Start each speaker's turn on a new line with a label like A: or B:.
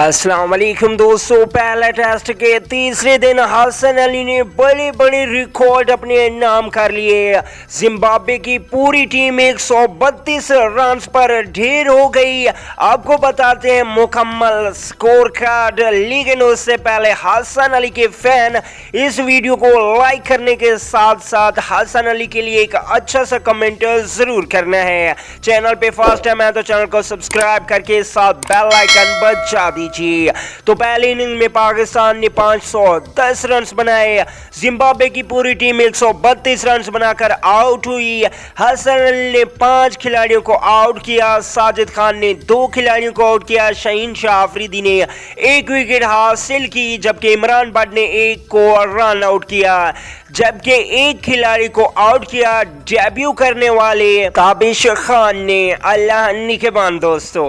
A: अस्सलाम वालेकुम दोस्तों, पहले टेस्ट के तीसरे दिन हसन अली ने बड़े बड़े रिकॉर्ड अपने नाम कर लिए। जिम्बाब्वे की पूरी टीम 132 रन पर ढेर हो गई। आपको बताते हैं मुकम्मल स्कोर कार्ड, लेकिन उससे पहले हसन अली के फैन इस वीडियो को लाइक करने के साथ साथ हसन अली के लिए एक अच्छा सा कमेंट जरूर करना है। चैनल पे फर्स्ट टाइम है तो चैनल को सब्सक्राइब करके साथ बेल आइकन बजा दीजिए। तो पहले इनिंग में पाकिस्तान ने 510 रन बनाए। जिम्बाब्वे की पूरी टीम 132 रन बनाकर आउट हुई। हसन अली ने 5 खिलाड़ियों को आउट किया, साजिद खान ने 2 खिलाड़ियों को आउट किया, शाहीन शाह अफरीदी ने 1 विकेट हासिल की, जबकि इमरान बट ने 1 को रन आउट किया, जबकि 1 खिलाड़ी को आउट किया डेब्यू करने वाले ताबिश खान ने। अल्लाह निगहबान दोस्तों।